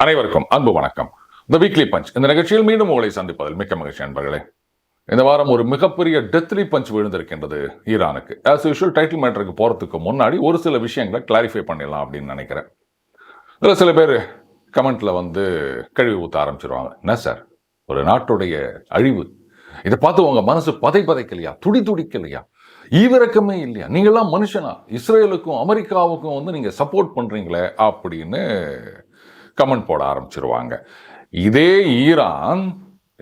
அனைவருக்கும் அன்பு வணக்கம். தி வீக்லி பஞ்ச் இந்த நிகழ்ச்சியில் மீண்டும் உங்களை சந்திப்பதில் மிக்க மகிழ்ச்சி நண்பர்களே. இந்த வாரம் ஒரு மிகப்பெரிய டெத்லி பஞ்ச் விழுந்திருக்கின்றது ஈரானுக்கு. ஆஸ் யூஷுவல் டைட்டில் மேட்டருக்கு போகிறதுக்கு முன்னாடி ஒரு சில விஷயங்களை கிளாரிஃபை பண்ணிடலாம் அப்படின்னு நினைக்கிறேன். இதில் சில பேர் கமெண்ட்ல கழுவி ஊற்ற ஆரம்பிச்சிருவாங்க. என்ன சார், ஒரு நாட்டுடைய அழிவு இதை பார்த்து உங்க மனசு பதைக்கலையா, துடிக்கலையா, ஈவிரக்கமே இல்லையா, நீங்களாம் மனுஷனா, இஸ்ரேலுக்கும் அமெரிக்காவுக்கும் நீங்க சப்போர்ட் பண்றீங்களே அப்படின்னு கமெண்ட் போட ஆரம்பிச்சிருவாங்க. இதே ஈரான்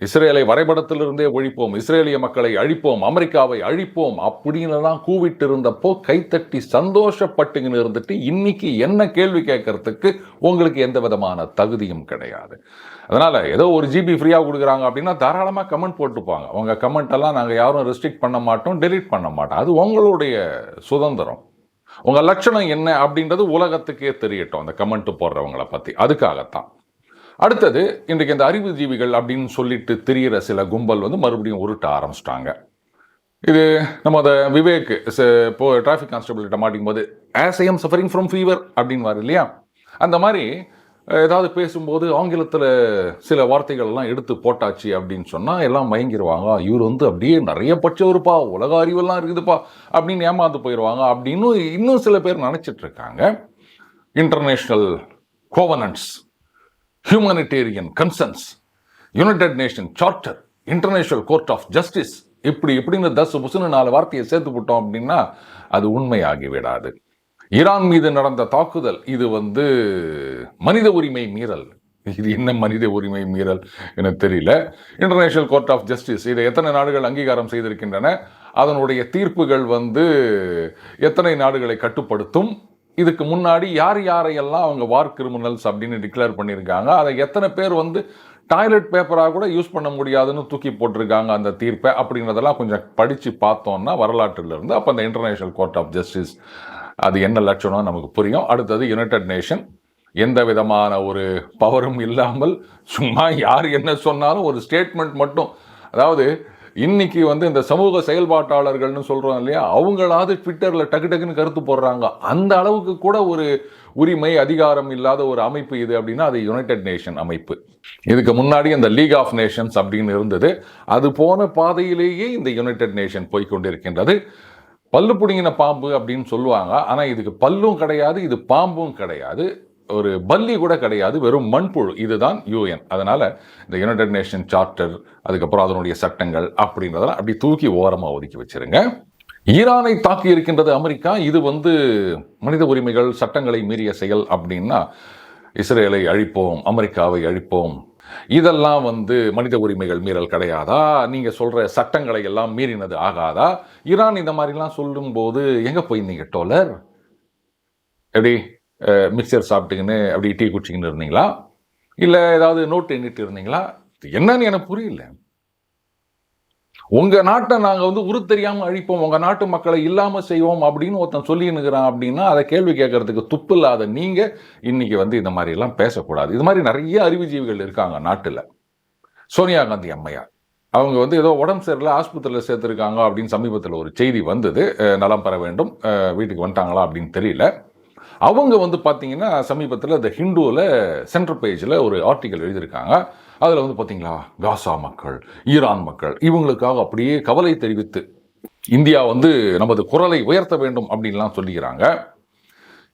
இஸ்ரேலை வரைபடத்திலிருந்தே ஒழிப்போம், இஸ்ரேலிய மக்களை அழிப்போம், அமெரிக்காவை அழிப்போம் அப்படின்னு கூவிட்டு இருந்தப்போ கைத்தட்டி சந்தோஷப்பட்டுங்கன்னு இருந்துட்டு இன்னைக்கு என்ன கேள்வி கேட்கறதுக்கு உங்களுக்கு எந்த விதமான தகுதியும் கிடையாது. அதனால ஏதோ ஒரு ஜிபி ஃப்ரீயா கொடுக்குறாங்க அப்படின்னா தாராளமாக கமெண்ட் போட்டுப்பாங்க. உங்க கமெண்ட் எல்லாம் நாங்கள் யாரும் ரெஸ்ட்ரிக்ட் பண்ண மாட்டோம், டெலீட் பண்ண மாட்டோம். அது உங்களுடைய சுதந்திரம். உங்க லட்சணம் என்ன அப்படின்றது உலகத்துக்கே தெரியட்டும் அந்த கமெண்ட் போடுறவங்களை பத்தி. அதுக்காகத்தான் அடுத்தது இன்றைக்கு இந்த அறிவுஜீவிகள் அப்படின்னு சொல்லிட்டு தெரிகிற சில கும்பல் மறுபடியும் உருட்ட ஆரம்பிச்சிட்டாங்க. இது நம்ம விவேக் இப்போ டிராஃபிக் கான்ஸ்டபிள் கிட்ட மாட்டிக்கும் போது as I am suffering from fever அப்படின்னு வர இல்லையா, அந்த மாதிரி ஏதாவது பேசும்போது ஆங்கிலத்தில் சில வார்த்தைகள்லாம் எடுத்து போட்டாச்சு அப்படின்னு சொன்னால் எல்லாம் மயங்கிடுவாங்க. இவர் அப்படியே நிறைய பட்சவருப்பா, உலக அறிவெல்லாம் இருக்குதுப்பா அப்படின்னு ஏமாந்து போயிடுவாங்க அப்படின்னு இன்னும் சில பேர் நினச்சிட்டு இருக்காங்க. International governance, humanitarian concerns, united nation charter, international court of justice, இப்படின்னு புசுன்னு 4 வார்த்தையை சேர்த்து விட்டோம் அப்படின்னா அது உண்மையாகி விடாது. ஈரான் மீது நடந்த தாக்குதல் இது மனித உரிமை மீறல். இது என்ன மனித உரிமை மீறல் எனக்கு தெரியல. இன்டர்நேஷனல் கோர்ட் ஆஃப் ஜஸ்டிஸ் இதை எத்தனை நாடுகள் அங்கீகாரம் செய்திருக்கின்றன, அதனுடைய தீர்ப்புகள் எத்தனை நாடுகளை கட்டுப்படுத்தும், இதுக்கு முன்னாடி யாரையெல்லாம் அவங்க வார் கிரிமினல்ஸ் அப்படின்னு டிக்ளேர் பண்ணியிருக்காங்க, அதை எத்தனை பேர் டாய்லெட் பேப்பராக கூட யூஸ் பண்ண முடியாதுன்னு தூக்கி போட்டிருக்காங்க அந்த தீர்ப்பை அப்படிங்கிறதெல்லாம் கொஞ்சம் படித்து பார்த்தோம்னா வரலாற்றிலிருந்து அப்போ அந்த இன்டர்நேஷனல் கோர்ட் ஆஃப் ஜஸ்டிஸ் அது என்ன லட்சணம் நமக்கு புரியும். அடுத்தது யுனைடெட் நேஷன் எந்த விதமான ஒரு பவரும் இல்லாமல் சும்மா யார் என்ன சொன்னாலும் ஒரு ஸ்டேட்மெண்ட் மட்டும், அதாவது இன்னைக்கு இந்த சமூக செயல்பாட்டாளர்கள்னு சொல்றோம் இல்லையா, அவங்களாவது ட்விட்டர்ல டக்குன்னு கருத்து போடுறாங்க. அந்த அளவுக்கு கூட ஒரு உரிமை அதிகாரம் இல்லாத ஒரு அமைப்பு இது அப்படின்னா அது யுனைடெட் நேஷன் அமைப்பு. இதுக்கு முன்னாடி அந்த லீக் ஆஃப் நேஷன்ஸ் அப்படின்னு இருந்தது. அது போன பாதையிலேயே இந்த யுனைடெட் நேஷன் போய்கொண்டிருக்கின்றது. பல்லு புடுங்கின பாம்பு அப்படின்னு சொல்லுவாங்க. ஆனா இதுக்கு பல்லும் கிடையாது, இது பாம்பும் கிடையாது, ஒரு பல்லி கூட கிடையாது, வெறும் மண்புழு. இதுதான் யூஎன். அதனால இந்த யுனைடெட் நேஷன் சார்ட்டர், அதுக்கப்புறம் அதனுடைய சட்டங்கள் அப்படின்றதெல்லாம் அப்படி தூக்கி ஓரமாக ஒதுக்கி வச்சிருங்க. ஈரானை தாக்கி இருக்கின்றது அமெரிக்கா. இது மனித உரிமைகள் சட்டங்களை மீறிய செயல் அப்படின்னா இஸ்ரேலை அழிப்போம், அமெரிக்காவை அழிப்போம், இதெல்லாம் மனித உரிமைகள் மீறல் கிடையாதா, நீங்க சொல்ற சட்டங்களை எல்லாம் மீறினது ஆகாதா? ஈரான் இந்த மாதிரிலாம் சொல்லும் போது எங்க போயிருந்தீங்க டோலர்? எப்படி மிக்சர் சாப்பிட்டுக்கின்னு அப்படி டீ குடிச்சிக்கின்னு இருந்தீங்களா, இல்ல ஏதாவது நோட்டு எண்ணிட்டு இருந்தீங்களா? என்னன்னு எனக்கு புரியல. உங்க நாட்டை நாங்க உரு தெரியாம அழிப்போம், உங்க நாட்டு மக்களை இல்லாம செய்வோம் அப்படின்னு ஒருத்தன் சொல்லினுக்கிறான் அப்படின்னா அதை கேள்வி கேட்கறதுக்கு துப்பு இல்லாத நீங்க இன்னைக்கு இந்த மாதிரி எல்லாம் பேசக்கூடாது. இது மாதிரி நிறைய அறிவுஜீவிகள் இருக்காங்க நாட்டுல. சோனியா காந்தி அம்மையார் அவங்க ஏதோ உடம்பு சரியில்லை, ஆஸ்பத்திரியில் சேர்த்திருக்காங்க அப்படின்னு சமீபத்தில் ஒரு செய்தி வந்தது. நலம் பெற வேண்டும், வீட்டுக்கு வந்துட்டாங்களா அப்படின்னு தெரியல. அவங்க பார்த்தீங்கன்னா சமீபத்தில் இந்த ஹிந்துவில் சென்ட்ரல் பேஜில் ஒரு ஆர்டிக்கல் எழுதியிருக்காங்க. அதில் பார்த்தீங்களா, காசா மக்கள், ஈரான் மக்கள் இவங்களுக்காக அப்படியே கவலை தெரிவித்து இந்தியா நமது குரலை உயர்த்த வேண்டும் அப்படின்லாம் சொல்லிக்கிறாங்க.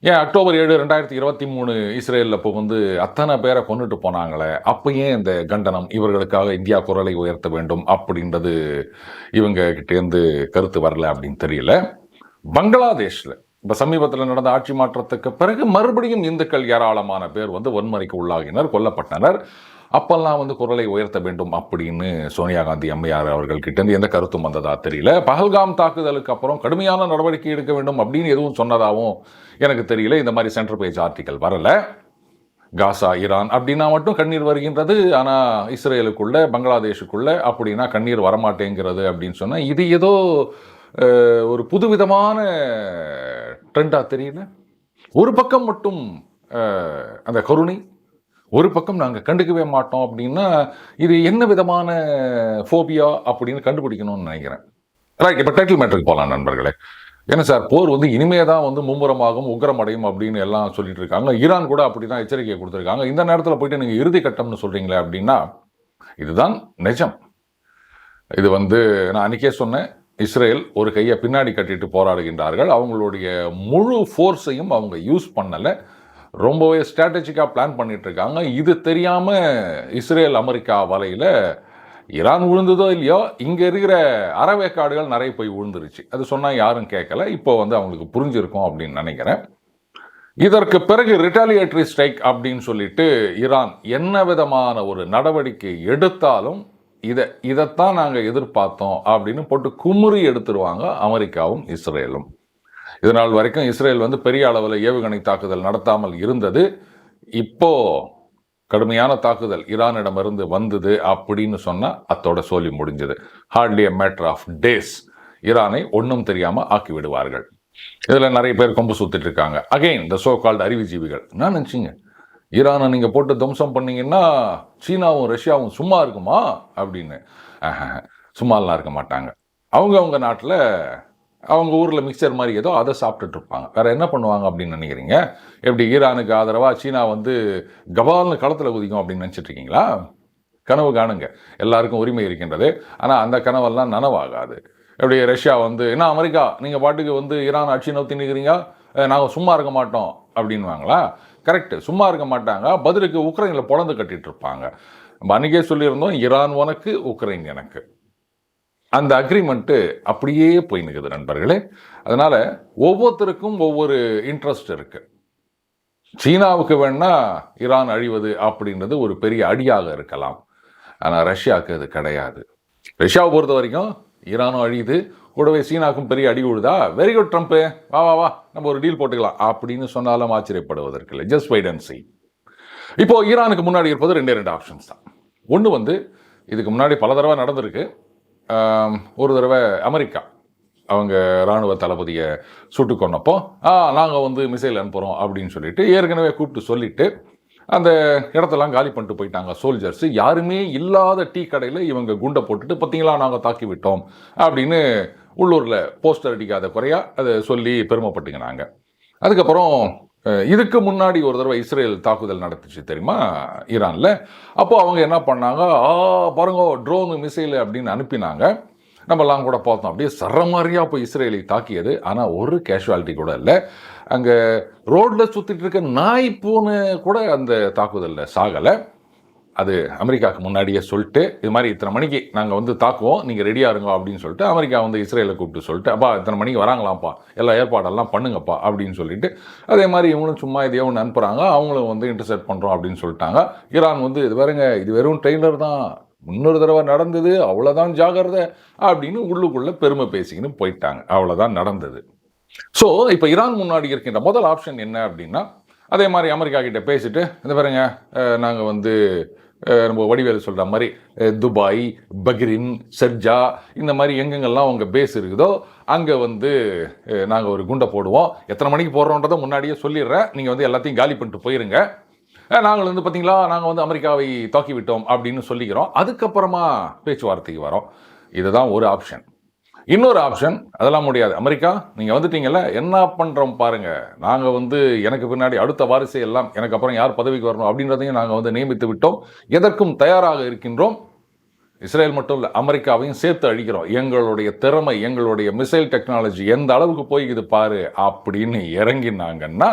ஏன் அக்டோபர் 7, 2023 இஸ்ரேலில் இப்போ அத்தனை பேரை கொண்டுட்டு போனாங்களே, அப்போ ஏன் இந்த கண்டனம், இவர்களுக்காக இந்தியா குரலை உயர்த்த வேண்டும் அப்படின்றது இவங்க கிட்டேருந்து கருத்து வரல அப்படின்னு தெரியல. பங்களாதேஷில் இப்போ சமீபத்தில் நடந்த ஆட்சி மாற்றத்துக்கு பிறகு மறுபடியும் இந்துக்கள் ஏராளமான பேர் வன்முறைக்கு உள்ளாகினர், கொல்லப்பட்டனர். அப்பெல்லாம் குரலை உயர்த்த வேண்டும் அப்படின்னு சோனியா காந்தி அம்மையார் அவர்கள் கிட்ட எந்த கருத்தும் வந்ததா தெரியல. பஹல்காம் தாக்குதலுக்கு அப்புறம் கடுமையான நடவடிக்கை எடுக்க வேண்டும் அப்படின்னு எதுவும் சொன்னதாகவும் எனக்கு தெரியல. இந்த மாதிரி சென்டர் பேஜ் ஆர்டிக்கல் வரல. காசா, ஈரான் அப்படின்னா மட்டும் கண்ணீர் வருகின்றது, ஆனால் இஸ்ரேலுக்குள்ள, பங்களாதேஷுக்குள்ள அப்படின்னா கண்ணீர் வரமாட்டேங்கிறது அப்படின்னு சொன்னால் இது ஏதோ ஒரு புதுவிதமான ட்ரெண்டா தெரியல. ஒரு பக்கம் மட்டும் அந்த கருணை, ஒரு பக்கம் நாங்கள் கண்டுக்கவே மாட்டோம் அப்படின்னா இது என்ன விதமான ஃபோபியா அப்படின்னு கண்டுபிடிக்கணும்னு நினைக்கிறேன். ரைட், இப்போ டைட்டில் மேட்டருக்கு போகலாம் நண்பர்களே. ஏன்னா சார் போர் வந்து இனிமே தான் வந்து மும்முரமாகும் உக்கிரமடையும் அப்படின்னு எல்லாம் சொல்லிட்டு இருக்காங்க. ஈரான் கூட அப்படிதான் எச்சரிக்கையை கொடுத்துருக்காங்க. இந்த நேரத்தில் போயிட்டு நீங்கள் இறுதி கட்டம்னு சொல்றீங்களே அப்படின்னா இதுதான் நிஜம். இது வந்து நான் அன்னைக்கே சொன்னேன், இஸ்ரேல் ஒரு கையை பின்னாடி கட்டிட்டு போராடுகின்றார்கள். அவங்களுடைய முழு ஃபோர்ஸையும் அவங்க யூஸ் பண்ணலை, ரொம்பவே ஸ்ட்ராட்டஜிக்காக பிளான் பண்ணிட்டு இருக்காங்க. இது தெரியாம இஸ்ரேல் அமெரிக்கா வலையில் ஈரான் விழுந்ததோ இல்லையோ இங்கே இருக்கிற அறவேக்காடுகள் நிறைய போய் விழுந்துருச்சு. அது சொன்னால் யாரும் கேட்கல. இப்போ வந்து அவங்களுக்கு புரிஞ்சிருக்கும் அப்படின்னு நினைக்கிறேன். இதற்கு பிறகு ரிட்டாலியேட்டரி ஸ்ட்ரைக் அப்படின்னு சொல்லிட்டு ஈரான் என்ன விதமான ஒரு நடவடிக்கை எடுத்தாலும் இதைத்தான் நாங்கள் எதிர்பார்த்தோம் அப்படின்னு போட்டு குமுறி எடுத்துருவாங்க அமெரிக்காவும் இஸ்ரேலும். இதனால் வரைக்கும் இஸ்ரேல் வந்து பெரிய அளவில் ஏவுகணை தாக்குதல் நடத்தாமல் இருந்தது. இப்போ கடுமையான தாக்குதல் ஈரானிடமிருந்து வந்தது அப்படின்னு சொன்னால் அத்தோட சொல்லி முடிஞ்சது. Hardly a matter of days ஈரானை ஒன்றும் தெரியாமல் ஆக்கி விடுவார்கள். இதில் நிறைய பேர் கொம்பு சுத்திட்டு இருக்காங்க. அகெயின் த சோ கால்டு அறிவுஜீவிகள் என்ன நினச்சிங்க, ஈரானை நீங்கள் போட்டு துவம்சம் பண்ணீங்கன்னா சீனாவும் ரஷ்யாவும் சும்மா இருக்குமா அப்படின்னு? சும்மாலாம் இருக்க மாட்டாங்க. அவங்க நாட்டில் அவங்க ஊரில் மிக்சர் மாதிரி ஏதோ அதை சாப்பிட்டுட்டு இருப்பாங்க. வேறு என்ன பண்ணுவாங்க அப்படின்னு நினைக்கிறீங்க? எப்படி ஈரானுக்கு ஆதரவாக சீனா வந்து கபால்னு களத்தில் குதிக்கும் அப்படின்னு நினச்சிட்டு இருக்கீங்களா? கனவு காணுங்க, எல்லாருக்கும் உரிமை இருக்கின்றது. ஆனால் அந்த கனவெல்லாம் நனவாகாது. எப்படி ரஷ்யா வந்து என்ன அமெரிக்கா நீங்கள் பாட்டுக்கு வந்து ஈரான் ஆட்சி நோக்கி நிற்கிறீங்க, நாங்கள் சும்மா இருக்க மாட்டோம் அப்படின்வாங்களா? கரெக்டு, சும்மா இருக்க மாட்டாங்க. பதிலுக்கு உக்ரைனில் பொழந்து கட்டிட்டு இருப்பாங்க. நம்ம அன்றைக்கே சொல்லியிருந்தோம், ஈரான் உனக்கு உக்ரைன் எனக்கு. அந்த அக்ரிமெண்ட்டு அப்படியே போய் நிற்குது நண்பர்களே. அதனால் ஒவ்வொருத்தருக்கும் ஒவ்வொரு இன்ட்ரெஸ்ட் இருக்குது. சீனாவுக்கு வேணா ஈரான் அழிவது அப்படின்றது ஒரு பெரிய அடியாக இருக்கலாம். ஆனால் ரஷ்யாவுக்கு அது கிடையாது. ரஷ்யாவை பொறுத்த வரைக்கும் ஈரானும் அழியுது, கூடவே சீனாவுக்கும் பெரிய அடி விழுதா, வெரி குட் ட்ரம்ப்பு, வா வா வா நம்ம ஒரு டீல் போட்டுக்கலாம் அப்படின்னு சொன்னாலும் ஆச்சரியப்படுவதற்கு இல்லை. Just wait and see. இப்போ ஈரானுக்கு முன்னாடி இருப்பது ரெண்டு ஆப்ஷன்ஸ் தான். ஒன்று வந்து இதுக்கு முன்னாடி பல தடவை நடந்திருக்கு. ஒரு தடவை அமெரிக்கா அவங்க இராணுவ தளபதியை சுட்டு கொண்டப்போ நாங்கள் வந்து மிசைல் அனுப்புகிறோம் அப்படின்னு சொல்லிட்டு ஏற்கனவே கூப்பிட்டு சொல்லிட்டு அந்த இடத்தெல்லாம் காலி பண்ணிட்டு போயிட்டாங்க சோல்ஜர்ஸ். யாருமே இல்லாத டீ கடையில் இவங்க குண்டை போட்டுட்டு பார்த்தீங்களா நாங்கள் தாக்கி விட்டோம் அப்படின்னு உள்ளூரில் போஸ்டர் அடிக்காத குறையா அதை சொல்லி பெருமைப்பட்டுக்கினாங்க. அதுக்கப்புறம் இதுக்கு முன்னாடி ஒரு தடவை இஸ்ரேல் தாக்குதல் நடத்துச்சு தெரியுமா ஈரானில். அப்போது அவங்க என்ன பண்ணாங்க, பாருங்க ட்ரோனு மிசைல் அப்படின்னு அனுப்பினாங்க. நம்மலாம் கூட பார்த்தோம், அப்படியே சரமாரியாக போய் இஸ்ரேலை தாக்கியது. ஆனால் ஒரு கேஷுவாலிட்டி கூட இல்லை. அங்கே ரோட்டில் சுற்றிட்டு இருக்க நாய் பூனை கூட அந்த தாக்குதலில் சாகலை. அது அமெரிக்காவுக்கு முன்னாடியே சொல்லிட்டு இது மாதிரி இத்தனை மணிக்கு நாங்கள் வந்து தாக்குவோம், நீங்கள் ரெடியாக இருங்க அப்படின்னு சொல்லிட்டு அமெரிக்கா வந்து இஸ்ரேலை கூப்பிட்டு சொல்லிட்டு அப்பா இத்தனை மணிக்கு வராங்களாம்ப்பா, எல்லா ஏற்பாடெல்லாம் பண்ணுங்கப்பா அப்படின்னு சொல்லிட்டு அதே மாதிரி இவங்களும் சும்மா இதையோ ஒன்று அனுப்புகிறாங்க. அவங்களும் வந்து இன்டர்செப்ட் பண்ணுறோம் அப்படின்னு சொல்லிட்டாங்க. ஈரான் வந்து இது வேறுங்க, இது வெறும் ட்ரெய்லர் தான், முன்னொரு தடவை நடந்தது, அவ்வளோதான் ஜாகிரதை அப்படின்னு உள்ளுக்குள்ளே பெருமை பேசிக்கின்னு போயிட்டாங்க. அவ்வளோதான் நடந்தது. ஸோ இப்போ ஈரான் முன்னாடி இருக்கின்ற முதல் ஆப்ஷன் என்ன அப்படின்னா, அதே மாதிரி அமெரிக்கா கிட்ட பேசிட்டு இந்த பாருங்க நாங்கள் வந்து நம்ம வடிவேலு சொல்கிற மாதிரி துபாய், பஹ்ரைன், ஷர்ஜா இந்த மாதிரி எங்கெங்கெல்லாம் உங்கள் பேஸ் இருக்குதோ அங்கே வந்து நாங்கள் ஒரு குண்டை போடுவோம், எத்தனை மணிக்கு போடுறோன்றதை முன்னாடியே சொல்லிடுறேன், நீங்கள் வந்து எல்லாத்தையும் காலி பண்ணிட்டு போயிருங்க, நாங்கள் வந்து பார்த்தீங்களா நாங்கள் வந்து அமெரிக்காவை தாக்கி விட்டோம் அப்படின்னு சொல்லிக்கிறோம். அதுக்கப்புறமா பேச்சுவார்த்தைக்கு வரோம். இதுதான் ஒரு ஆப்ஷன். இன்னொரு ஆப்ஷன், அதெல்லாம் முடியாது, அமெரிக்கா நீங்கள் வந்துட்டீங்கல்ல என்ன பண்ணுறோம் பாருங்கள், நாங்கள் வந்து எனக்கு பின்னாடி அடுத்த வாரிசை எல்லாம் எனக்கு அப்புறம் யார் பதவிக்கு வரணும் அப்படின்றதையும் நாங்கள் வந்து நியமித்து விட்டோம், எதற்கும் தயாராக இருக்கின்றோம், இஸ்ரேல் மட்டும் இல்லை அமெரிக்காவையும் சேர்த்து அழிக்கிறோம், எங்களுடைய திறமை எங்களுடைய மிசைல் டெக்னாலஜி எந்த அளவுக்கு போய்க்குது பாரு அப்படின்னு இறங்கினாங்கன்னா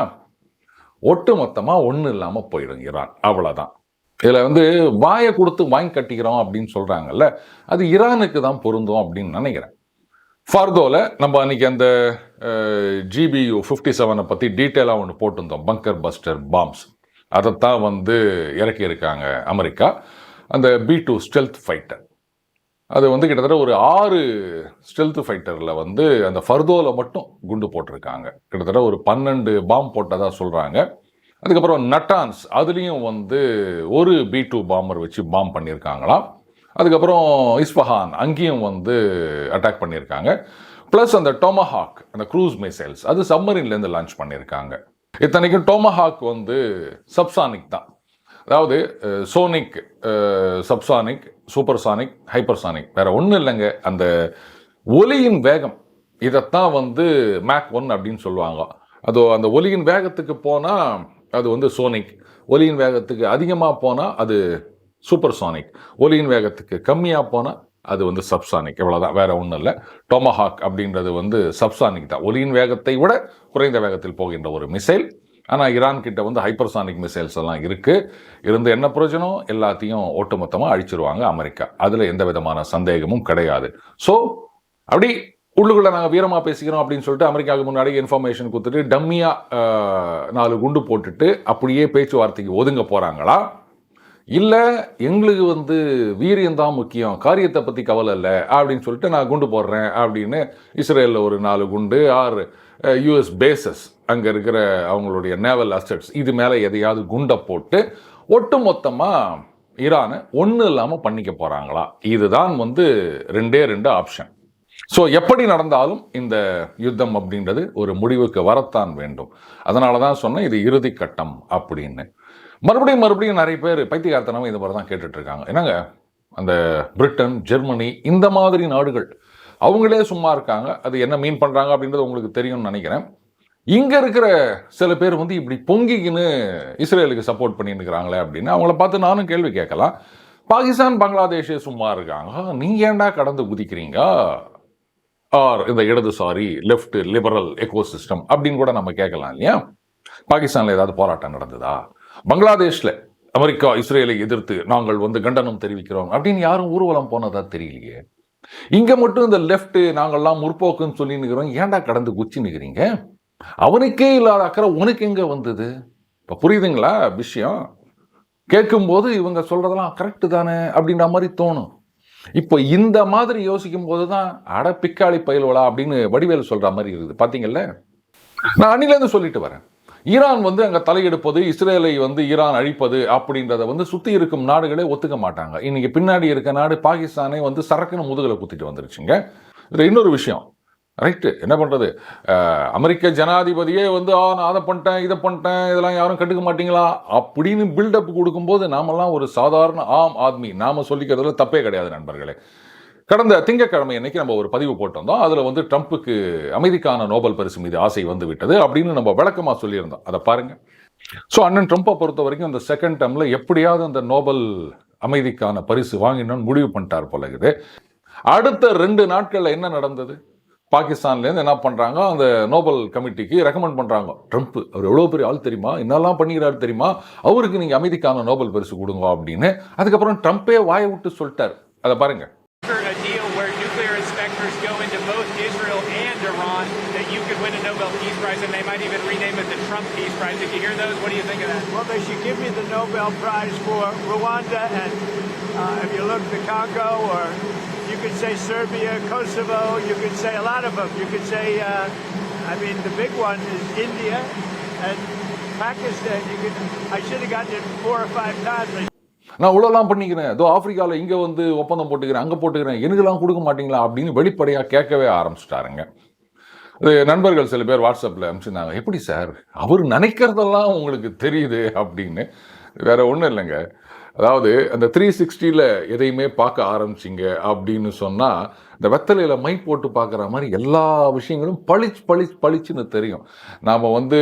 ஒட்டு மொத்தமாக ஒன்றும் இல்லாமல் போயிடும் ஈரான். அவ்வளோதான். இதில் வந்து வாயை கொடுத்து வாங்கி கட்டிக்கிறோம் அப்படின்னு சொல்கிறாங்கல்ல, அது ஈரானுக்கு தான் பொருந்தும் அப்படின்னு நினைக்கிறேன். ஃபார்தோவில் நம்ம அன்றைக்கி அந்த GBU 57 பற்றி டீட்டெயிலாக ஒன்று போட்டிருந்தோம், பங்கர் பஸ்டர் பாம்ஸ். அதைத்தான் வந்து இறக்கியிருக்காங்க அமெரிக்கா. அந்த B2 ஸ்டெல்த் ஃபைட்டர் அது வந்து கிட்டத்தட்ட ஒரு 6 ஸ்டெல்த் ஃபைட்டரில் வந்து அந்த ஃபர்தோவில் மட்டும் குண்டு போட்டிருக்காங்க. கிட்டத்தட்ட ஒரு 12 பாம் போட்டதாக சொல்கிறாங்க. அதுக்கப்புறம் நட்டான்ஸ் அதுலேயும் வந்து ஒரு B2 பாம்பர் வச்சு பாம் பண்ணியிருக்காங்களாம். அதுக்கப்புறம் இஸ்பஹான் அங்கேயும் வந்து அட்டாக் பண்ணியிருக்காங்க. ப்ளஸ் அந்த டோமஹாக் அந்த க்ரூஸ் மிசைல்ஸ் அது சப்மரீன்லேருந்து லான்ச் பண்ணியிருக்காங்க. இத்தனைக்கும் டோமஹாக் வந்து சப்சானிக் தான், அதாவது சோனிக், சப்சானிக், சூப்பர்சானிக், ஹைப்பர்சானிக், வேறு ஒன்றும் இல்லைங்க. அந்த ஒலியின் வேகம் இதைத்தான் வந்து மேக் 1 அப்படின்னு சொல்லுவாங்க. அதோ அந்த ஒலியின் வேகத்துக்கு போனால் அது வந்து சோனிக், ஒலியின் வேகத்துக்கு அதிகமாக போனால் அது சூப்பர்சானிக், ஒலியின் வேகத்துக்கு கம்மியாக போனால் அது வந்து சப்சானிக். இவ்வளோதான், வேற ஒன்றும் இல்லை. டொமஹாக் அப்படின்றது வந்து சப்சானிக் தான், ஒலியின் வேகத்தை விட குறைந்த வேகத்தில் போகின்ற ஒரு மிசைல். ஆனால் ஈரான் கிட்ட வந்து ஹைப்பர்சானிக் மிசைல்ஸ் எல்லாம் இருந்து என்ன பிரயோஜனம்? எல்லாத்தையும் ஒட்டுமொத்தமாக அழிச்சிருவாங்க அமெரிக்கா. அதில் எந்த விதமான சந்தேகமும் கிடையாது. ஸோ அப்படி உள்ளுக்குள்ள நாங்கள் வீரமாக பேசிக்கிறோம் அப்படின்னு சொல்லிட்டு அமெரிக்காவுக்கு முன்னாடி இன்ஃபர்மேஷன் கொடுத்துட்டு டம்மியாக 4 குண்டு போட்டுட்டு அப்படியே பேச்சுவார்த்தைக்கு ஒதுங்க போகிறாங்களா? இல்லை எங்களுக்கு வந்து வீரியம்தான் முக்கியம், காரியத்தை பற்றி கவலை இல்லை அப்படின்னு சொல்லிட்டு நான் குண்டு போடுறேன் அப்படின்னு இஸ்ரேலில் ஒரு 4 குண்டு, 6 யூஎஸ் பேசஸ், அங்கே இருக்கிற அவங்களுடைய நேவல் அசட்ஸ், இது மேலே எதையாவது குண்டை போட்டு ஒட்டு மொத்தமாக ஈரானை ஒன்றும் இல்லாமல் பண்ணிக்க போகிறாங்களா? இதுதான் வந்து 2 ஆப்ஷன். ஸோ எப்படி நடந்தாலும் இந்த யுத்தம் அப்படின்றது ஒரு முடிவுக்கு வரத்தான் வேண்டும். அதனால தான் சொன்னேன் இது இறுதி கட்டம் அப்படின்னு. மறுபடியும் நிறைய பேர் பைத்தியகார்த்தனமாக இந்த மாதிரி தான் கேட்டுட்டு இருக்காங்க. என்னங்க அந்த பிரிட்டன், ஜெர்மனி இந்த மாதிரி நாடுகள் அவங்களே சும்மா இருக்காங்க, அது என்ன மீன் பண்ணுறாங்க அப்படின்றது உங்களுக்கு தெரியும்னு நினைக்கிறேன். இங்கே இருக்கிற சில பேர் வந்து இப்படி பொங்கிக்கின்னு இஸ்ரேலுக்கு சப்போர்ட் பண்ணிட்டு இருக்கிறாங்களே அப்படின்னு அவங்கள பார்த்து நானும் கேள்வி கேட்கலாம். பாகிஸ்தான், பங்களாதேஷே சும்மா இருக்காங்க, நீங்கள் ஏன்டா கடந்து குதிக்கிறீங்க? ஆர் இந்த இடதுசாரி லெஃப்ட் லிபரல் எக்கோசிஸ்டம் அப்படின்னு கூட நம்ம கேட்கலாம் இல்லையா? பாகிஸ்தானில் ஏதாவது போராட்டம் நடந்ததா? பங்களாதேஷில் அமெரிக்கா இஸ்ரேலை எதிர்த்து நாங்கள் வந்து கண்டனம் தெரிவிக்கிறோம் அப்படின்னு யாரும் ஊர்வலம் போனதா தெரியலையே. இங்கே மட்டும் இந்த லெஃப்ட் நாங்கள்லாம் முற்போக்குன்னு சொல்லி நிற்கிறோம், ஏன்டா கடந்து குச்சி நிற்கிறீங்க? அவனுக்கே இல்லாத அக்கறை உனக்கு எங்கே வந்தது? இப்போ புரியுதுங்களா விஷயம்? கேட்கும்போது இவங்க சொல்கிறதெல்லாம் கரெக்டு தானே அப்படின்ற மாதிரி தோணும். இப்போ இந்த மாதிரி யோசிக்கும் போது தான் அட பிக்காளி பயில்வலா அப்படின்னு வடிவேல் சொல்கிற மாதிரி இருக்குது. பார்த்தீங்கல்ல, நான் அன்னிலேருந்து சொல்லிட்டு வரேன், ஈரான் வந்து அங்கே தலையெடுப்பது, இஸ்ரேலை வந்து ஈரான் அழிப்பது அப்படின்றத வந்து சுற்றி இருக்கும் நாடுகளே ஒத்துக்க மாட்டாங்க. இன்னைக்கு பின்னாடி இருக்க நாடு பாகிஸ்தானே வந்து சரக்குன்னு முதுகலை குத்திட்டு வந்துருச்சுங்க. இதில் இன்னொரு விஷயம், ரைட்டு என்ன பண்ணுறது, அமெரிக்க ஜனாதிபதியே வந்து நான் அதை பண்ணிட்டேன் இதை பண்ணிட்டேன் இதெல்லாம் யாரும் கண்டுக்க மாட்டீங்களா அப்படின்னு பில்டப் கொடுக்கும்போது நாமெல்லாம் ஒரு சாதாரண ஆம் ஆத்மி நாம் சொல்லிக்கிறதுல தப்பே கிடையாது நண்பர்களே. கடந்த திங்கட்கிழமை அன்னைக்கு நம்ம ஒரு பதிவு போட்டிருந்தோம். அதில் வந்து ட்ரம்ப்புக்கு அமைதிக்கான நோபல் பரிசு மீது ஆசை வந்து விட்டது அப்படின்னு நம்ம விளக்கமாக சொல்லியிருந்தோம். அதை பாருங்கள். ஸோ அண்ணன் ட்ரம்ப்பை பொறுத்த வரைக்கும் இந்த செகண்ட் டேர்மில் எப்படியாவது அந்த நோபல் அமைதிக்கான பரிசு வாங்கினோன்னு முடிவு பண்ணிட்டார் போல இருக்குது. அடுத்த 2 நாட்களில் என்ன நடந்தது? பாகிஸ்தான்லேருந்து என்ன பண்ணுறாங்க, அந்த நோபல் கமிட்டிக்கு ரெக்கமெண்ட் பண்ணுறாங்க. ட்ரம்ப் அவர் எவ்வளோ பெரிய ஆள் தெரியுமா, என்னெல்லாம் பண்ணிக்கிறாரு தெரியுமா, அவருக்கு நீங்கள் அமைதிக்கான நோபல் பரிசு கொடுங்க அப்படின்னு. அதுக்கப்புறம் ட்ரம்ப்பே வாயை விட்டு சொல்லிட்டார். அதை பாருங்க. And they might even rename it the Trump Peace Prize. If you hear those, what do you think of that? Well, they should give me the Nobel Prize for Rwanda and if you look the Congo, or you could say Serbia, Kosovo, you could say a lot of them. You could say, I mean, the big one is India and Pakistan. I should have gotten it 4 or 5 times. நான் இவ்வளோலாம் பண்ணிக்கிறேன், ஏதோ ஆப்பிரிக்காவில் இங்கே வந்து ஒப்பந்தம் போட்டுக்கிறேன், அங்கே போட்டுக்கிறேன், எனக்குலாம் கொடுக்க மாட்டீங்களா அப்படின்னு வெளிப்படையாக கேட்கவே ஆரம்பிச்சிட்டாருங்க. நண்பர்கள் சில பேர் வாட்ஸ்அப்பில் அனுப்பிச்சிருந்தாங்க, எப்படி சார் அவர் நினைக்கிறதெல்லாம் உங்களுக்கு தெரியுது அப்படின்னு. வேற ஒன்றும் இல்லைங்க, அதாவது அந்த 360 எதையுமே பார்க்க ஆரம்பிச்சிங்க அப்படின்னு சொன்னால் இந்த வெத்தலையில் மை போட்டு பார்க்குற மாதிரி எல்லா விஷயங்களும் பளிச்சுன்னு தெரியும். நாம் வந்து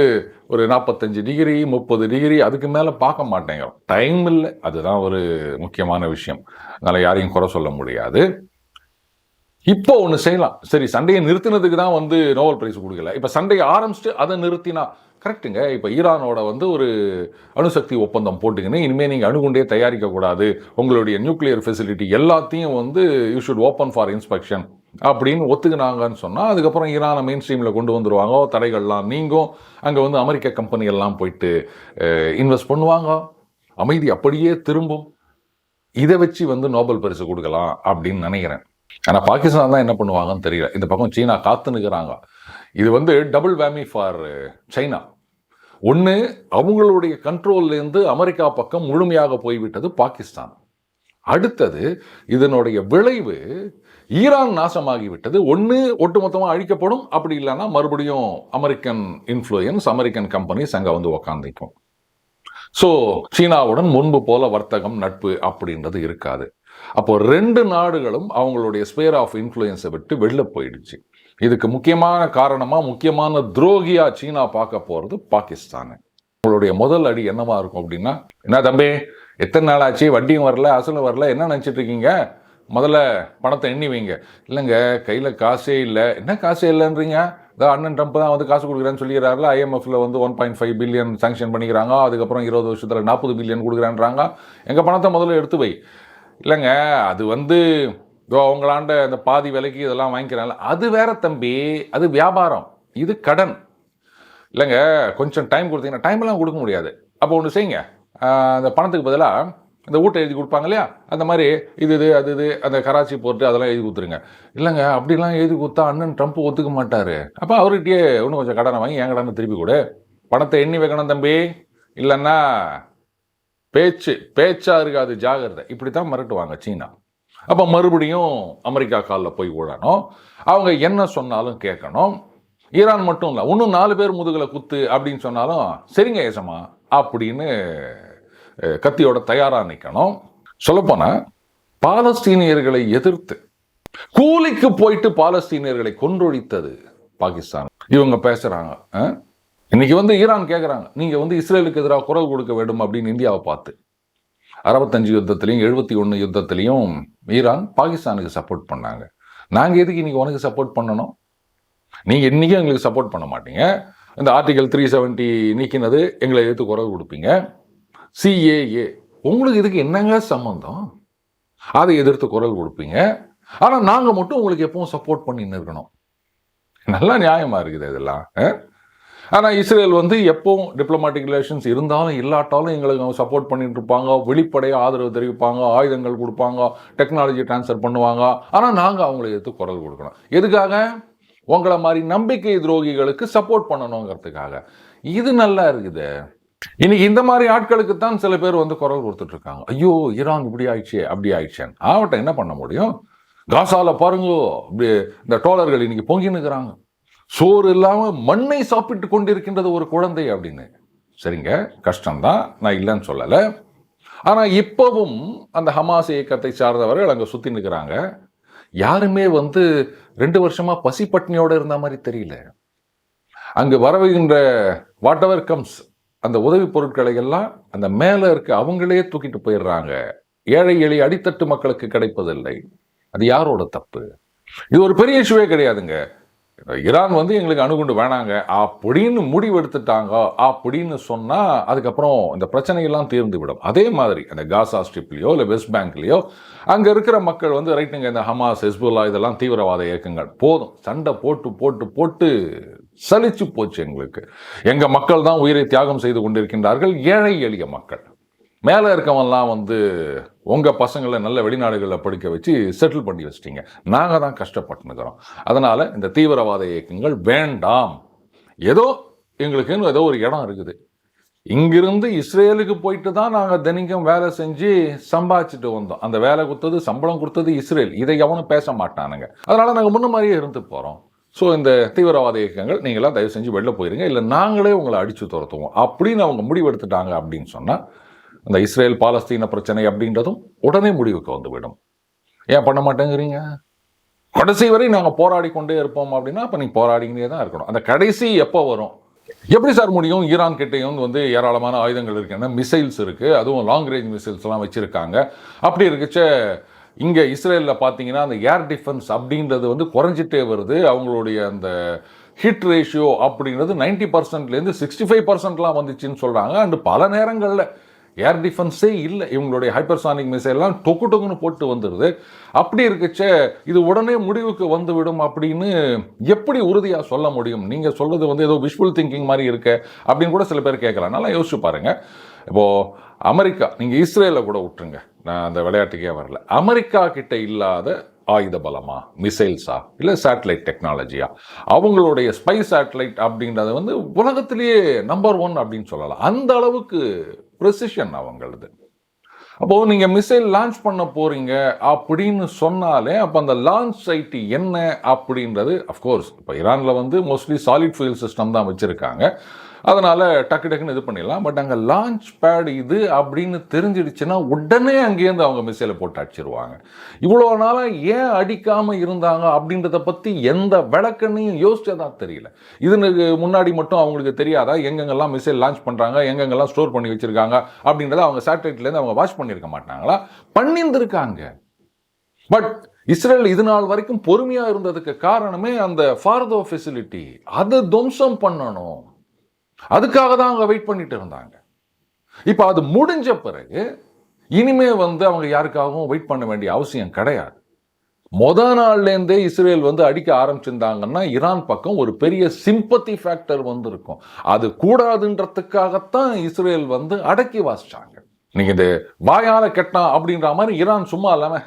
ஒரு 45 டிகிரி 30 டிகிரி அதுக்கு மேலே பார்க்க மாட்டேங்கிறோம், டைம் இல்லை. அதுதான் ஒரு முக்கியமான விஷயம். அதனால் யாரையும் குறை சொல்ல முடியாது. இப்போ ஒன்று செய்யலாம், சரி சண்டையை நிறுத்தினதுக்கு தான் வந்து நோபல் பிரைஸ் கொடுக்கல, இப்போ சண்டையை ஆரம்பிச்சுட்டு அதை நிறுத்தினா கரெக்டுங்க. இப்போ ஈரானோட வந்து ஒரு அணுசக்தி ஒப்பந்தம் போட்டுக்கின்னு இனிமேல் நீங்கள் அணுகுண்டே தயாரிக்கக்கூடாது, உங்களுடைய நியூக்ளியர் ஃபெசிலிட்டி எல்லாத்தையும் வந்து you should open for inspection அப்படின்னு ஒத்துக்கினாங்கன்னு சொன்னால் அதுக்கப்புறம் ஈரானை மெயின் ஸ்ட்ரீமில் கொண்டு வந்துடுவாங்க, தடைகள்லாம் நீங்கும், அங்கே வந்து அமெரிக்க கம்பெனி எல்லாம் போயிட்டு இன்வெஸ்ட் பண்ணுவாங்க, அமைதி அப்படியே திரும்பும். இதை வச்சு வந்து நோபல் பரிசு கொடுக்கலாம் அப்படின்னு நினைக்கிறேன். ஆனால் பாகிஸ்தான் தான் என்ன பண்ணுவாங்கன்னு தெரியல. இந்த பக்கம் சீனா காத்து நிற்கிறாங்க. இது வந்து டபுள் வேமி ஃபார் சைனா. ஒன்று, அவங்களுடைய கண்ட்ரோல்லேருந்து அமெரிக்கா பக்கம் முழுமையாக போய்விட்டது பாகிஸ்தான். அடுத்தது இதனுடைய விளைவு ஈரான் நாசமாகிவிட்டது. ஒன்று ஒட்டுமொத்தமாக அழிக்கப்படும், அப்படி இல்லைன்னா மறுபடியும் அமெரிக்கன் இன்ஃப்ளூயன்ஸ் அமெரிக்கன் கம்பெனிஸ் அங்கே வந்து உக்காந்துக்கும். ஸோ சீனாவுடன் முன்பு போல வர்த்தகம் நட்பு அப்படின்றது இருக்காது. அப்போ 2 நாடுகளும் அவங்களுடைய ஸ்பேர் ஆஃப் இன்ஃப்ளூயன்ஸை விட்டு வெளில போயிடுச்சு. இதுக்கு முக்கியமான காரணமா, முக்கியமான துரோகியா சீனா பார்க்க போறது பாகிஸ்தான். உங்களுடைய முதல் அடி என்னவா இருக்கும் அப்படின்னா, என்ன தம்பி எத்தனை நாள் ஆச்சு, வட்டியும் வரல அசலும் வரல, என்ன நினச்சிட்டு இருக்கீங்க, முதல்ல பணத்தை எண்ணி வைங்க. இல்லைங்க கையில் காசே இல்லை. என்ன காசே இல்லைன்றீங்க? அண்ணன் ட்ரம்ப் தான் வந்து காசு கொடுக்குறேன்னு சொல்லிடுறாருல, ஐஎம்எஃப்ல வந்து 1.5 பில்லியன் சாங்ஷன் பண்ணிக்கிறாங்க, அதுக்கப்புறம் 20 வருஷத்தில் 40 பில்லியன் கொடுக்குறான்றாங்க. எங்கள் பணத்தை முதல்ல எடுத்து வை. இல்லைங்க அது வந்து அவங்களாண்ட அந்த பாதி விலைக்கு இதெல்லாம் வாங்கிக்கிறாங்கல்ல, அது வேற தம்பி, அது வியாபாரம், இது கடன். இல்லைங்க கொஞ்சம் டைம் கொடுத்தீங்கன்னா, டைம்லாம் கொடுக்க முடியாது. அப்போ ஒன்று செய்யுங்க, அந்த பணத்துக்கு பதிலாக இந்த ஊட்டை எழுதி கொடுப்பாங்க இல்லையா, அந்த மாதிரி இது அது அந்த கராச்சி போட்டு அதெல்லாம் எழுதி கொடுத்துருங்க. இல்லைங்க அப்படிலாம் எழுதி கொடுத்தா அண்ணன் ட்ரம்ப் ஒத்துக்க மாட்டார். அப்போ அவர்கிட்டயே இன்னும் கொஞ்சம் கடனை வாங்கி என் கடனை திருப்பி கொடு, பணத்தை எண்ணி வைக்கணும் தம்பி, இல்லைன்னா பேச்சா இருக்காது, ஜாகிரதை. இப்படி தான் மிரட்டுவாங்க சீனா. அப்போ மறுபடியும் அமெரிக்கா காலில் போய் விடணும், அவங்க என்ன சொன்னாலும் கேட்கணும். ஈரான் மட்டும் இல்லை, இன்னும் 4 பேர் முதுகில் குத்து அப்படின்னு சொன்னாலும் சரிங்க ஏசமா அப்படின்னு கத்தியோட தயாராக நிற்கணும். சொல்லப்போனால் பாலஸ்தீனியர்களை எதிர்த்து கூலிக்கு போயிட்டு பாலஸ்தீனியர்களை கொன்றொழித்தது பாகிஸ்தான். இவங்க பேசுகிறாங்க. இன்னைக்கு வந்து ஈரான் கேட்குறாங்க, நீங்கள் வந்து இஸ்ரேலுக்கு எதிராக குரல் கொடுக்க வேண்டும் அப்படின்னு இந்தியாவை பார்த்து. 65 யுத்தத்திலையும் 71 யுத்தத்திலையும் ஈரான் பாகிஸ்தானுக்கு சப்போர்ட் பண்ணாங்க. நாங்கள் எதுக்கு இன்னைக்கு உனக்கு சப்போர்ட் பண்ணணும்? நீங்கள் இன்றைக்கும் எங்களுக்கு சப்போர்ட் பண்ண மாட்டீங்க. இந்த ஆர்டிகல் 370 நீக்கினது எங்களை எதிர்த்து குரல் கொடுப்பீங்க. CAA உங்களுக்கு இதுக்கு என்னங்க சம்பந்தம்? அதை எதிர்த்து குரல் கொடுப்பீங்க. ஆனால் நாங்கள் மட்டும் உங்களுக்கு எப்பவும் சப்போர்ட் பண்ணின்னு இருக்கணும். நல்லா நியாயமாக இருக்குது இதெல்லாம். ஆனால் இஸ்ரேல் வந்து எப்பவும் டிப்ளமேட்டிக் ரிலேஷன்ஸ் இருந்தாலும் இல்லாட்டாலும் எங்களுக்கு அவங்க சப்போர்ட் பண்ணிட்டு இருப்பாங்க, வெளிப்படையாக ஆதரவு தெரிவிப்பாங்க, ஆயுதங்கள் கொடுப்பாங்க, டெக்னாலஜி டிரான்ஸ்ஃபர் பண்ணுவாங்க. ஆனால் நாங்கள் அவங்களை எதிர்த்து குரல் கொடுக்கணும். எதுக்காக? உங்களை மாதிரி நம்பிக்கை துரோகிகளுக்கு சப்போர்ட் பண்ணணுங்கிறதுக்காக. இது நல்லா இருக்குது. இன்னைக்கு இந்த மாதிரி ஆட்களுக்கு தான் சில பேர் வந்து குரல் கொடுத்துட்டு இருக்காங்க. ஐயோ ஈரான் இப்படி ஆயிடுச்சு அப்படி ஆயிடுச்சேன்னு. ஆவட்ட என்ன பண்ண முடியும்? காசால பாருங்க, இப்படி இந்த டோலர்கள் இன்னைக்கு பொங்கினுக்கிறாங்க, சோறு இல்லாமல் மண்ணை சாப்பிட்டு கொண்டிருக்கின்றது ஒரு குழந்தை அப்படின்னு. சரிங்க, கஷ்டம்தான், நான் இல்லைன்னு சொல்லலை. ஆனால் இப்போவும் அந்த ஹமாஸ் இயக்கத்தை சார்ந்தவர்கள் அங்கே சுற்றி நிற்கிறாங்க. யாருமே வந்து 2 வருஷமா பசி பட்னியோடு இருந்த மாதிரி தெரியல. அங்கு வரவுகின்ற வாட் எவர் கம்ஸ் அந்த உதவி பொருட்களை எல்லாம் அந்த மேலே இருக்க அவங்களே தூக்கிட்டு போயிடுறாங்க. ஏழை எளிய அடித்தட்டு மக்களுக்கு கிடைப்பதில்லை. அது யாரோட தப்பு? இது ஒரு பெரிய இஷ்யூவே கிடையாதுங்க. ஈரான் வந்து எங்களுக்கு அணுகுண்டு வேணாங்க அப்படின்னு முடிவெடுத்துட்டாங்க அப்படின்னு சொன்னால் அதுக்கப்புறம் இந்த பிரச்சனையெல்லாம் தீர்ந்து விடும். அதே மாதிரி அந்த காசா ஸ்ட்ரிப்லையோ இல்லை வெஸ்ட் பேங்க்லேயோ அங்கே இருக்கிற மக்கள் வந்து ரைட்டுங்க, இந்த ஹமாஸ் ஹெஸ்புல்லா இதெல்லாம் தீவிரவாத இயக்கங்கள் போதும், சண்டை போட்டு போட்டு போட்டு சலிச்சு போச்சு எங்களுக்கு. எங்கள் மக்கள் தான் உயிரை தியாகம் செய்து கொண்டிருக்கின்றார்கள், ஏழை எளிய மக்கள். மேலே இருக்கவன்லாம் வந்து உங்கள் பசங்களை நல்ல வெளிநாடுகளில் படிக்க வச்சு செட்டில் பண்ணி வச்சிட்டிங்க, நாங்கள் தான் கஷ்டப்பட்டுனுக்கிறோம். அதனால் இந்த தீவிரவாத இயக்கங்கள் வேண்டாம். ஏதோ எங்களுக்குன்னு ஏதோ ஒரு இடம் இருக்குது, இங்கிருந்து இஸ்ரேலுக்கு போயிட்டு தான் நாங்கள் தினைக்கும் வேலை செஞ்சு சம்பாதிச்சுட்டு வந்தோம். அந்த வேலை கொடுத்தது சம்பளம் கொடுத்தது இஸ்ரேல். இதை எவனும் பேச மாட்டானுங்க. அதனால் நாங்கள் முன்ன மாதிரியே இருந்து போகிறோம். ஸோ இந்த தீவிரவாத இயக்கங்கள் நீங்களாம் தயவு செஞ்சு வெளில போயிருங்க, இல்லை நாங்களே உங்களை அடித்து துரத்துவோம் அப்படின்னு அவங்க முடிவெடுத்துட்டாங்க அப்படின்னு சொன்னால் அந்த இஸ்ரேல் பாலஸ்தீன பிரச்சனை அப்படின்றதும் உடனே முடிவுக்கு வந்துவிடும். ஏன் பண்ண மாட்டேங்கிறீங்க? கடைசி வரை நாங்கள் போராடி கொண்டே இருப்போம் அப்படின்னா அப்போ நீங்கள் போராடிக்கிட்டே தான் இருக்கணும். அந்த கடைசி எப்போ வரும்? எப்படி சார் முடியும்? ஈரான் கிட்டேயும் வந்து ஏராளமான ஆயுதங்கள் இருக்குன்னா, மிசைல்ஸ் இருக்குது, அதுவும் லாங் ரேஞ்ச் மிசைல்ஸ்லாம் வச்சுருக்காங்க. அப்படி இருக்குச்ச இங்கே இஸ்ரேலில் பார்த்தீங்கன்னா அந்த ஏர் டிஃபென்ஸ் அப்படின்றது வந்து குறைஞ்சிட்டே வருது. அவங்களுடைய அந்த ஹிட் ரேஷியோ அப்படின்றது 90%லேருந்து 65%லாம் வந்துச்சுன்னு சொல்கிறாங்க. அண்டு பல நேரங்களில் ஏர் டிஃபென்ஸே இல்லை, இவங்களுடைய ஹைப்பர்சானிக் மிசைல்லாம் டொக்குன்னு போட்டு வந்துடுது. அப்படி இருக்குச்ச இது உடனே முடிவுக்கு வந்துவிடும் அப்படின்னு எப்படி உறுதியாக சொல்ல முடியும்? நீங்கள் சொல்கிறது வந்து ஏதோ விஷுவல் திங்கிங் மாதிரி இருக்கு அப்படின்னு கூட சில பேர் கேட்கலாம். நல்லா யோசிச்சு பாருங்கள். இப்போது அமெரிக்கா, நீங்கள் இஸ்ரேலை கூட விட்டுருங்க, நான் அந்த விளையாட்டுக்கே வரல, அமெரிக்கா கிட்ட இல்லாத ஆயுத பலமா, மிசைல்ஸா, இல்லை சேட்டலைட் டெக்னாலஜியா, அவங்களுடைய ஸ்பை சேட்டலைட் அப்படின்றது வந்து உலகத்திலேயே நம்பர் 1 அப்படின்னு சொல்லலாம். அந்த அளவுக்கு ப்ரெசிஷன் அவங்களது. அப்போது நீங்கள் மிசைல் லான்ச் பண்ண போகிறீங்க அப்படின்னு சொன்னாலே அப்போ அந்த லான்ச் சைட்டு என்ன அப்படின்றது, அஃப்கோர்ஸ் இப்போ ஈரானில் வந்து மோஸ்ட்லி சாலிட் ஃபியூல் சிஸ்டம் தான் வச்சுருக்காங்க. அதனால டக்கு டக்குன்னு இது பண்ணிடலாம். பட் அங்கே லான்ச் பேட் இது அப்படின்னு தெரிஞ்சிடுச்சுன்னா உடனே அங்கேருந்து அவங்க மிசைலை போட்டு அடிச்சிருவாங்க. இவ்வளோ நாளாக ஏன் அடிக்காமல் இருந்தாங்க அப்படின்றத பற்றி எந்த விளக்கண்ணையும் யோசிச்சதா தெரியல. இதுக்கு முன்னாடி மட்டும் அவங்களுக்கு தெரியாதா எங்கெங்கெல்லாம் மிசைல் லான்ச் பண்ணுறாங்க, எங்கெங்கெல்லாம் ஸ்டோர் பண்ணி வச்சிருக்காங்க அப்படின்றத அவங்க சேட்டலைட்லேருந்து அவங்க வாட்ச் பண்ணியிருக்க மாட்டாங்களா? பண்ணியிருந்திருக்காங்க. பட் இஸ்ரேல் இது நாள் வரைக்கும் பொறுமையா இருந்ததுக்கு காரணமே அந்த ஃபார்தோ ஃபெசிலிட்டி அதை துவம்சம் பண்ணணும், அதுக்காக தான் அவங்க வெயிட் பண்ணிட்டு இருந்தாங்க. இப்போ அது முடிஞ்ச பிறகு இனிமே அவங்க யாருக்காகவும் வெயிட் பண்ண வேண்டிய அவசியம் கிடையாது. நாள்லேருந்தே இஸ்ரேல் அடிக்க ஆரம்பிச்சிருந்தாங்கன்னா ஈரான் பக்கம் ஒரு பெரிய சிம்பத்தி ஃபேக்டர் இருக்கும். அது கூடாதுன்றதுக்காகத்தான் இஸ்ரேல் அடக்கி வாசிச்சாங்க. நீங்க இந்த வாயால கெட்டான் அப்படின்ற மாதிரி ஈரான் சும்மா இல்லாம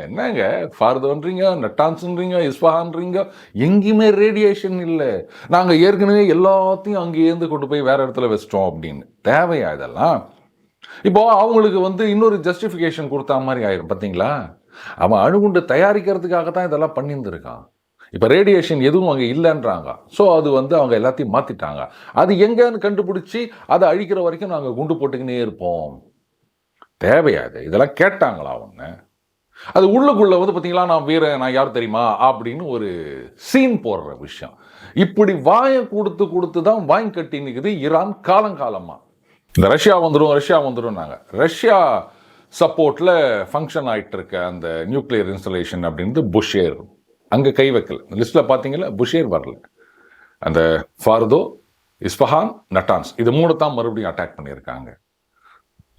என்னங்க ஃபார்தோன்றீங்க, நட்டான்ஸ்ன்றீங்க, இஸ்ஃபஹான்றீங்க, எங்கேயுமே ரேடியேஷன் இல்லை, நாங்க ஏற்கனவே எல்லாத்தையும் அங்கேருந்து கொண்டு போய் வேற இடத்துல வச்சிட்டோம் அப்படின்னு. தேவையா இதெல்லாம்? இப்போ அவங்களுக்கு இன்னொரு ஜஸ்டிஃபிகேஷன் கொடுத்தா மாதிரி ஆயிரும். பார்த்தீங்களா, அவன் அணுகுண்டு தயாரிக்கிறதுக்காகத்தான் இதெல்லாம் பண்ணியிருந்திருக்கான். இப்போ ரேடியேஷன் எதுவும் அங்கே இல்லைன்றாங்க. ஸோ அது அவங்க எல்லாத்தையும் மாற்றிட்டாங்க. அது எங்கன்னு கண்டுபிடிச்சி அதை அழிக்கிற வரைக்கும் நாங்கள் குண்டு போட்டுக்கினே இருப்போம். தேவையாது இதெல்லாம்? கேட்டாங்களா ஒன்று? அது உள்ளுக்குள்ள பார்த்தீங்களா, நான் வீரன், நான் யார் தெரியுமா அப்படின்னு ஒரு சீன் போடுற விஷயம். இப்படி வாயை கொடுத்து தான் வாங்கி கட்டி நிற்குது ஈரான் காலங்காலமாக. இந்த ரஷ்யா வந்துடும் நாங்கள் ரஷ்யா சப்போர்ட்டில் ஃபங்க்ஷன் ஆகிட்டு இருக்க அந்த நியூக்ளியர் இன்ஸ்டலேஷன் அப்படின்றது புஷேர் அங்கே கை வைக்கல. லிஸ்ட்டில் பார்த்தீங்களா, புஷேர் வரல. அந்த ஃபார்தோ, இஸ்ஃபஹான், நட்டான்ஸ் இது 3 தான் மறுபடியும் அட்டாக் பண்ணியிருக்காங்க.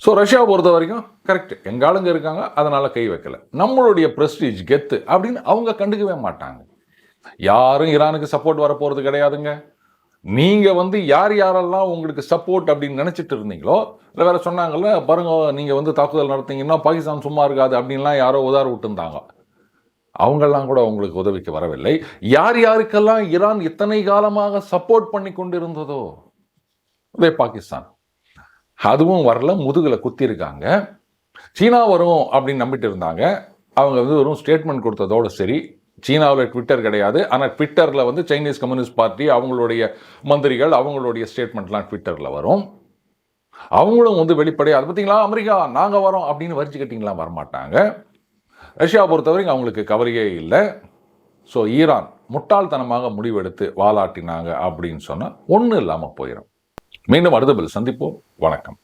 ஸோ ரஷ்யாவை பொறுத்த வரைக்கும் கரெக்ட், எங்கள் ஆளுங்க இருக்காங்க, அதனால் கை வைக்கல. நம்மளுடைய ப்ரெஸ்டீஜ் கெத்து அப்படின்னு அவங்க கண்டுக்கவே மாட்டாங்க. யாரும் ஈரானுக்கு சப்போர்ட் வரப்போகிறது கிடையாதுங்க. நீங்கள் யார் யாரெல்லாம் உங்களுக்கு சப்போர்ட் அப்படின்னு நினச்சிட்டு இருந்தீங்களோ, இல்லை வேறு சொன்னாங்கல்ல பாருங்க, நீங்கள் தாக்குதல் நடத்திங்கன்னா பாகிஸ்தான் சும்மா இருக்காது அப்படின்லாம் யாரோ உதார விட்டுருந்தாங்க. அவங்கெல்லாம் கூட உங்களுக்கு உதவிக்கு வரவில்லை. யார் யாருக்கெல்லாம் ஈரான் இத்தனை காலமாக சப்போர்ட் பண்ணி கொண்டு இருந்ததோ அதே பாகிஸ்தான், அதுவும் வரல, முதுகில் குத்திருக்காங்க. சீனா வரும் அப்படின்னு நம்பிட்டு இருந்தாங்க. அவங்க வெறும் ஸ்டேட்மெண்ட் கொடுத்ததோடு சரி. சீனாவில் ட்விட்டர் கிடையாது, ஆனால் ட்விட்டரில் சைனீஸ் கம்யூனிஸ்ட் பார்ட்டி அவங்களுடைய மந்திரிகள் அவங்களுடைய ஸ்டேட்மெண்ட்லாம் ட்விட்டரில் வரும். அவங்களும் வெளிப்படையாக அதை பார்த்தீங்களா, அமெரிக்கா நாங்கள் வரோம் அப்படின்னு வரிச்சுக்கிட்டிங்களாம் வரமாட்டாங்க. ரஷ்யா பொறுத்தவரைக்கும் அவங்களுக்கு கவலையே இல்லை. ஸோ ஈரான் முட்டாள்தனமாக முடிவெடுத்து வாலாட்டினாங்க அப்படின்னு சொன்னால் ஒன்றும் இல்லாமல் போயிடும். மீண்டும் அடுத்த பில் சந்திப்போம். வணக்கம்.